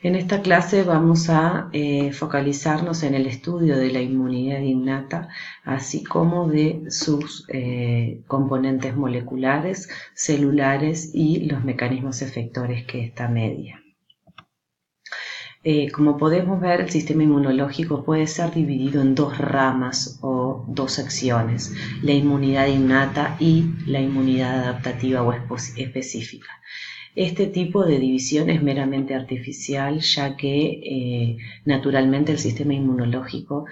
En esta clase vamos a focalizarnos en el estudio de la inmunidad innata, así como de sus componentes moleculares, celulares y los mecanismos efectores que esta media. Como podemos ver, el sistema inmunológico puede ser dividido en dos ramas o dos secciones, la inmunidad innata y la inmunidad adaptativa o específica. Este tipo de división es meramente artificial, ya que naturalmente el sistema inmunológico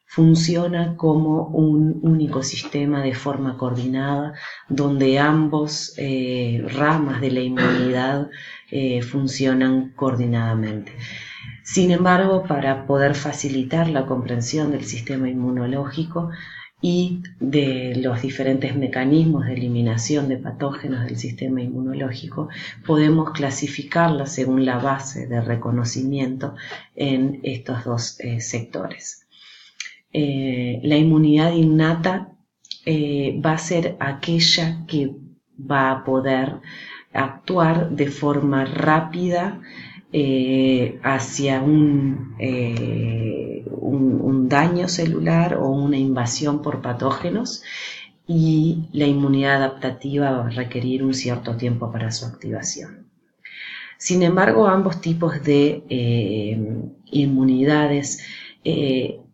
funciona como un único sistema de forma coordinada, donde ambos ramas de la inmunidad funcionan coordinadamente. Sin embargo, para poder facilitar la comprensión del sistema inmunológico y de los diferentes mecanismos de eliminación de patógenos del sistema inmunológico, podemos clasificarla según la base de reconocimiento en estos dos sectores. La inmunidad innata va a ser aquella que va a poder actuar de forma rápida hacia un daño celular o una invasión por patógenos, y la inmunidad adaptativa va a requerir un cierto tiempo para su activación. Sin embargo, ambos tipos de inmunidades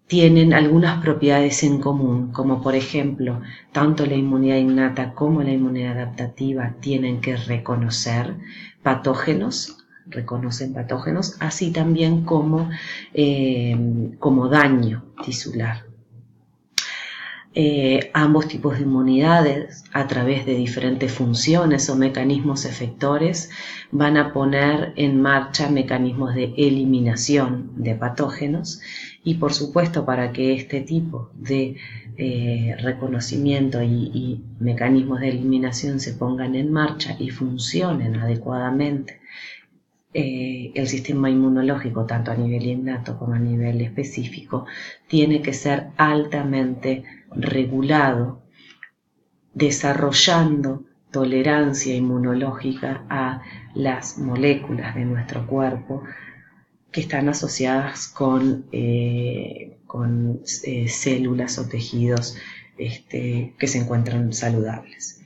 tienen algunas propiedades en común, como por ejemplo, tanto la inmunidad innata como la inmunidad adaptativa tienen que reconocen patógenos, así también como daño tisular. Ambos tipos de inmunidades, a través de diferentes funciones o mecanismos efectores, van a poner en marcha mecanismos de eliminación de patógenos, y por supuesto, para que este tipo de reconocimiento y mecanismos de eliminación se pongan en marcha y funcionen adecuadamente, el sistema inmunológico, tanto a nivel innato como a nivel específico, tiene que ser altamente regulado, desarrollando tolerancia inmunológica a las moléculas de nuestro cuerpo que están asociadas con células o tejidos que se encuentran saludables.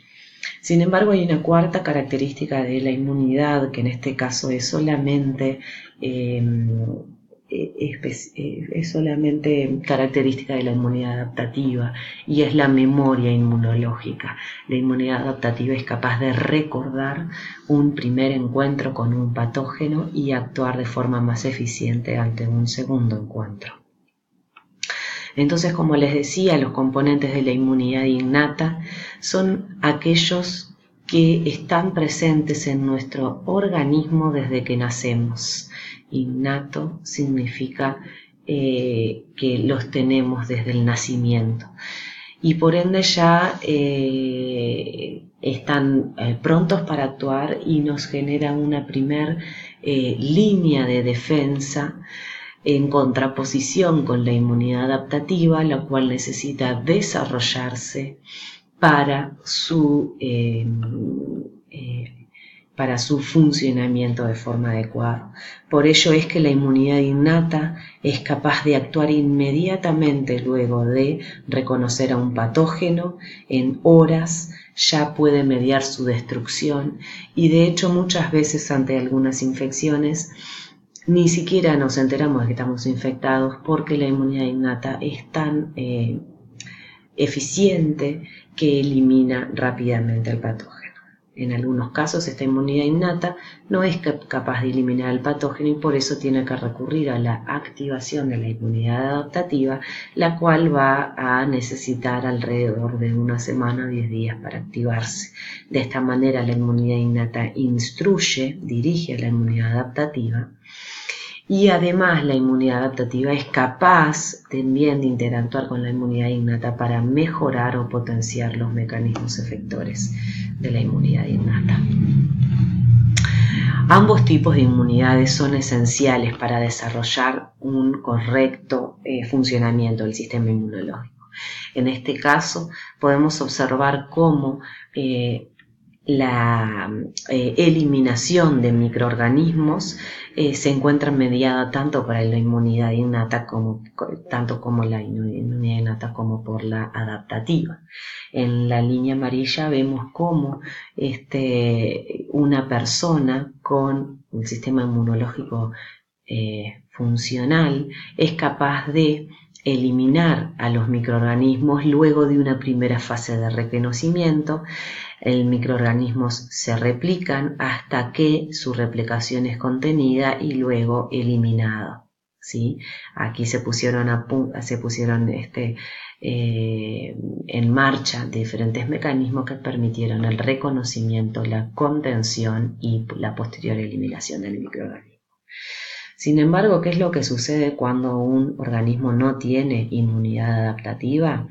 Sin embargo, hay una cuarta característica de la inmunidad, que en este caso es solamente característica de la inmunidad adaptativa, y es la memoria inmunológica. La inmunidad adaptativa es capaz de recordar un primer encuentro con un patógeno y actuar de forma más eficiente ante un segundo encuentro. Entonces, como les decía, los componentes de la inmunidad innata son aquellos que están presentes en nuestro organismo desde que nacemos. Innato significa que los tenemos desde el nacimiento, y por ende ya están prontos para actuar y nos generan una primer línea de defensa, en contraposición con la inmunidad adaptativa, la cual necesita desarrollarse para su funcionamiento de forma adecuada. Por ello es que la inmunidad innata es capaz de actuar inmediatamente luego de reconocer a un patógeno. En horas ya puede mediar su destrucción, y de hecho muchas veces ante algunas infecciones ni siquiera nos enteramos de que estamos infectados, porque la inmunidad innata es tan eficiente que elimina rápidamente el patógeno. En algunos casos esta inmunidad innata no es capaz de eliminar el patógeno, y por eso tiene que recurrir a la activación de la inmunidad adaptativa, la cual va a necesitar alrededor de una semana o 10 días para activarse. De esta manera la inmunidad innata dirige a la inmunidad adaptativa, y además la inmunidad adaptativa es capaz también de interactuar con la inmunidad innata para mejorar o potenciar los mecanismos efectores de la inmunidad innata. Ambos tipos de inmunidades son esenciales para desarrollar un correcto funcionamiento del sistema inmunológico. En este caso podemos observar cómo la eliminación de microorganismos se encuentra mediada tanto por la inmunidad innata como por la adaptativa. En la línea amarilla vemos cómo una persona con un sistema inmunológico funcional es capaz de eliminar a los microorganismos luego de una primera fase de reconocimiento. Los microorganismos se replican hasta que su replicación es contenida y luego eliminada, ¿sí? Aquí se pusieron en marcha diferentes mecanismos que permitieron el reconocimiento, la contención y la posterior eliminación del microorganismo. Sin embargo, ¿qué es lo que sucede cuando un organismo no tiene inmunidad adaptativa?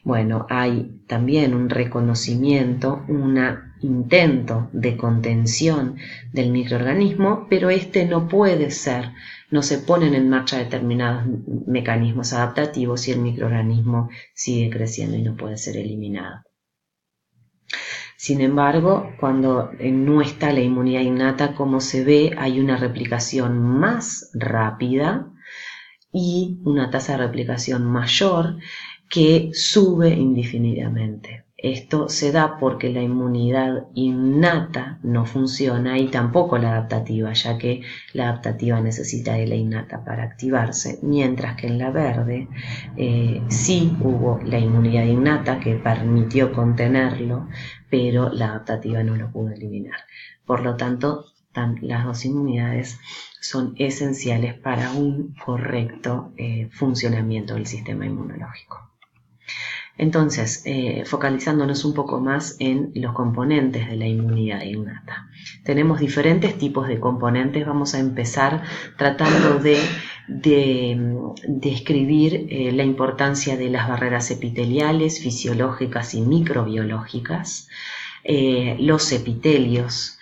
Bueno, hay también un reconocimiento, un intento de contención del microorganismo, pero no se ponen en marcha determinados mecanismos adaptativos y el microorganismo sigue creciendo y no puede ser eliminado. Sin embargo, cuando no está la inmunidad innata, como se ve, hay una replicación más rápida y una tasa de replicación mayor que sube indefinidamente. Esto se da porque la inmunidad innata no funciona y tampoco la adaptativa, ya que la adaptativa necesita de la innata para activarse, mientras que en la verde sí hubo la inmunidad innata que permitió contenerlo, pero la adaptativa no lo pudo eliminar. Por lo tanto, las dos inmunidades son esenciales para un correcto funcionamiento del sistema inmunológico. Entonces, focalizándonos un poco más en los componentes de la inmunidad innata. Tenemos diferentes tipos de componentes. Vamos a empezar tratando de describir la importancia de las barreras epiteliales, fisiológicas y microbiológicas, los epitelios,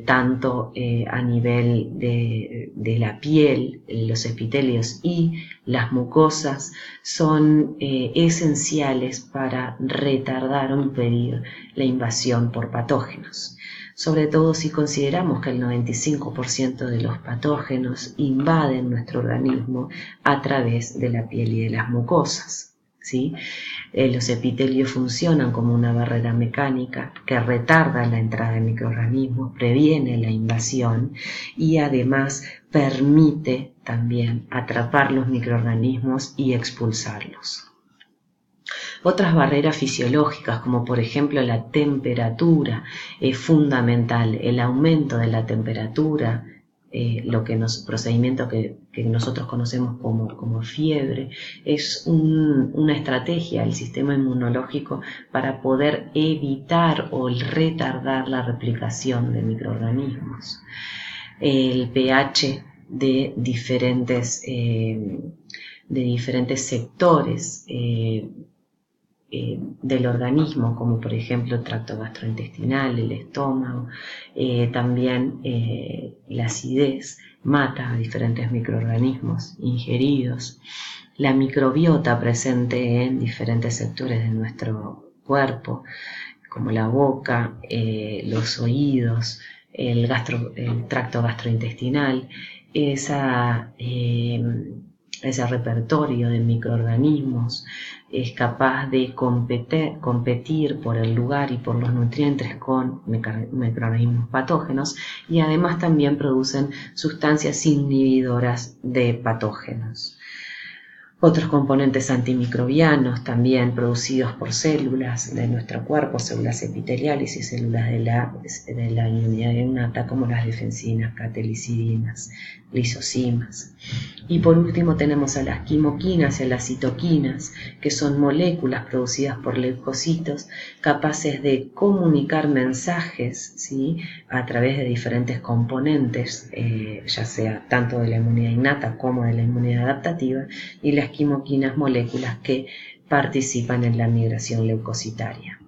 tanto a nivel de la piel, los epitelios y las mucosas son esenciales para retardar o impedir la invasión por patógenos. Sobre todo si consideramos que el 95% de los patógenos invaden nuestro organismo a través de la piel y de las mucosas. ¿Sí? Los epitelios funcionan como una barrera mecánica que retarda la entrada de microorganismos, previene la invasión y además permite también atrapar los microorganismos y expulsarlos. Otras barreras fisiológicas, como por ejemplo la temperatura, es fundamental. El aumento de la temperatura, procedimiento que nosotros conocemos como fiebre, es una estrategia del sistema inmunológico para poder evitar o retardar la replicación de microorganismos. El pH de diferentes sectores del organismo, como por ejemplo el tracto gastrointestinal, el estómago, también la acidez mata a diferentes microorganismos ingeridos. La microbiota presente en diferentes sectores de nuestro cuerpo, como la boca, los oídos, el tracto gastrointestinal, ese repertorio de microorganismos es capaz de competir por el lugar y por los nutrientes con microorganismos patógenos y además también producen sustancias inhibidoras de patógenos. Otros componentes antimicrobianos también producidos por células de nuestro cuerpo, células epiteliales y células de la inmunidad innata, como las defensinas, catelicidinas, lisocimas. Y por último tenemos a las quimoquinas y a las citoquinas, que son moléculas producidas por leucocitos capaces de comunicar mensajes, ¿sí?, a través de diferentes componentes, ya sea tanto de la inmunidad innata como de la inmunidad adaptativa, y las quimoquinas, moléculas que participan en la migración leucocitaria.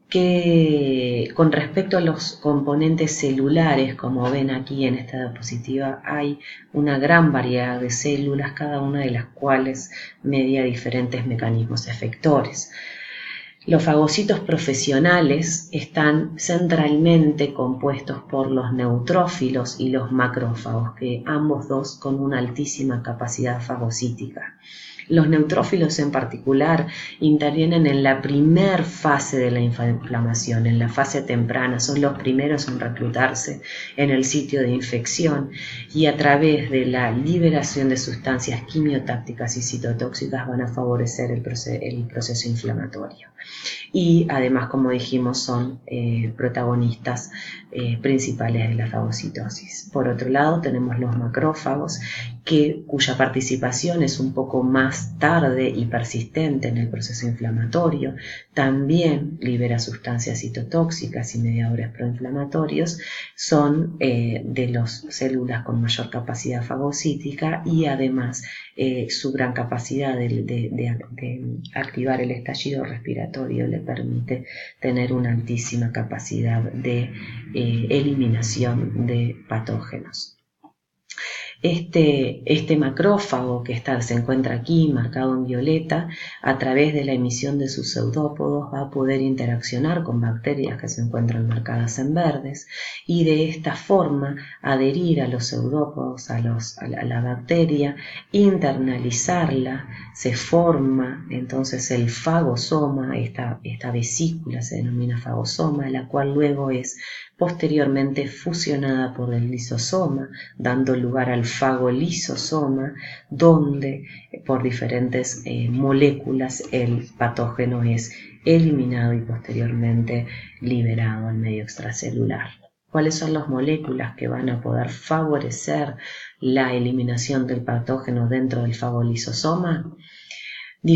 Que con respecto a los componentes celulares, como ven aquí en esta diapositiva, hay una gran variedad de células, cada una de las cuales media diferentes mecanismos efectores. Los fagocitos profesionales están centralmente compuestos por los neutrófilos y los macrófagos, que ambos dos con una altísima capacidad fagocítica. Los neutrófilos en particular intervienen en la primer fase de la inflamación, en la fase temprana, son los primeros en reclutarse en el sitio de infección y a través de la liberación de sustancias quimiotácticas y citotóxicas van a favorecer el proceso inflamatorio. Y además, como dijimos, son protagonistas principales de la fagocitosis. Por otro lado, tenemos los macrófagos, cuya participación es un poco más tarde y persistente en el proceso inflamatorio. También libera sustancias citotóxicas y mediadores proinflamatorios. Son de las células con mayor capacidad fagocítica y además su gran capacidad de activar el estallido respiratorio le permite tener una altísima capacidad de eliminación de patógenos. Este macrófago que se encuentra aquí marcado en violeta, a través de la emisión de sus pseudópodos va a poder interaccionar con bacterias que se encuentran marcadas en verdes y de esta forma adherir a los pseudópodos, a la bacteria, internalizarla, se forma entonces el fagosoma, esta vesícula se denomina fagosoma, la cual luego es posteriormente fusionada por el lisosoma, dando lugar al fagolisosoma, donde por diferentes moléculas el patógeno es eliminado y posteriormente liberado al medio extracelular. ¿Cuáles son las moléculas que van a poder favorecer la eliminación del patógeno dentro del fagolisosoma? De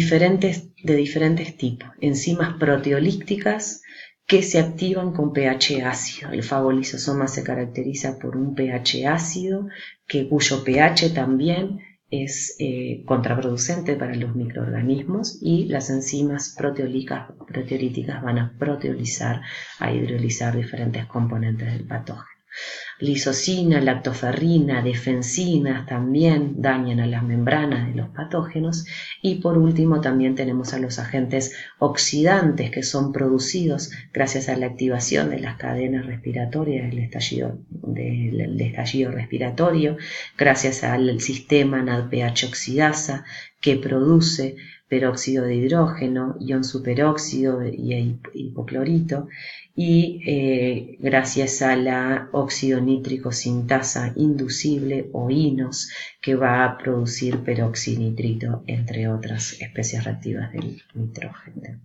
diferentes tipos, enzimas proteolíticas que se activan con pH ácido. El fagolisosoma se caracteriza por un pH ácido, cuyo pH también es contraproducente para los microorganismos, y las enzimas proteolíticas van a proteolizar, a hidrolizar diferentes componentes del patógeno. Lisocina, lactoferrina, defensinas también dañan a las membranas de los patógenos, y por último también tenemos a los agentes oxidantes que son producidos gracias a la activación de las cadenas respiratorias del estallido respiratorio, gracias al sistema NADPH oxidasa que produce peróxido de hidrógeno, ion superóxido y hipoclorito, y gracias a la óxido nítrico sintasa inducible o INOS, que va a producir peroxinitrito, entre otras especies reactivas del nitrógeno.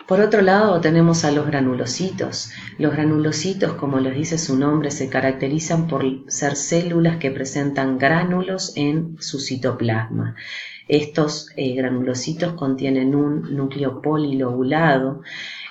Por otro lado tenemos a los granulocitos. Los granulocitos, como les dice su nombre, se caracterizan por ser células que presentan gránulos en su citoplasma. Estos granulocitos contienen un núcleo polilobulado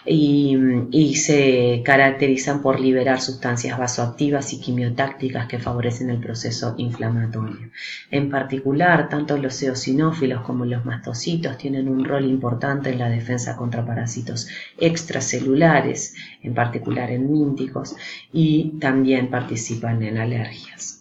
y se caracterizan por liberar sustancias vasoactivas y quimiotácticas que favorecen el proceso inflamatorio. En particular, tanto los eosinófilos como los mastocitos tienen un rol importante en la defensa contra parásitos extracelulares, en particular en mínticos, y también participan en alergias.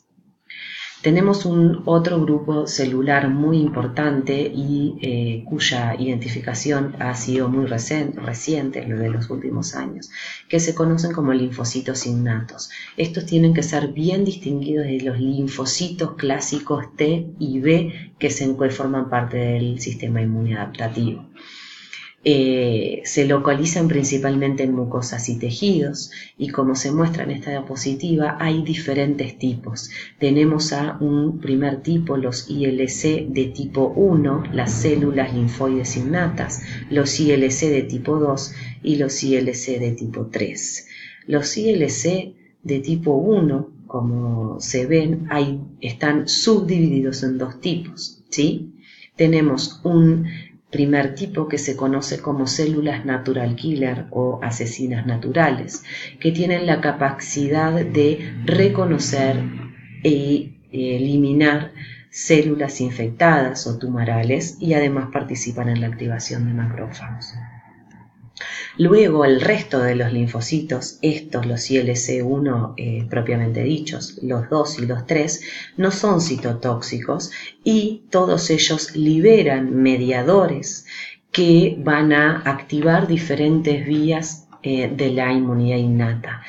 Tenemos otro grupo celular muy importante y cuya identificación ha sido muy reciente, lo de los últimos años, que se conocen como linfocitos innatos. Estos tienen que ser bien distinguidos de los linfocitos clásicos T y B que forman parte del sistema inmunoadaptativo. Se localizan principalmente en mucosas y tejidos, y como se muestra en esta diapositiva hay diferentes tipos. Tenemos a un primer tipo, los ILC de tipo 1, las células linfoides innatas, los ILC de tipo 2 y los ILC de tipo 3. Los ILC de tipo 1, como se ven, están subdivididos en dos tipos, ¿sí? Tenemos un primer tipo que se conoce como células natural killer o asesinas naturales, que tienen la capacidad de reconocer e eliminar células infectadas o tumorales y además participan en la activación de macrófagos. Luego el resto de los linfocitos, los ILC1 propiamente dichos, los 2 y los 3, no son citotóxicos y todos ellos liberan mediadores que van a activar diferentes vías de la inmunidad innata.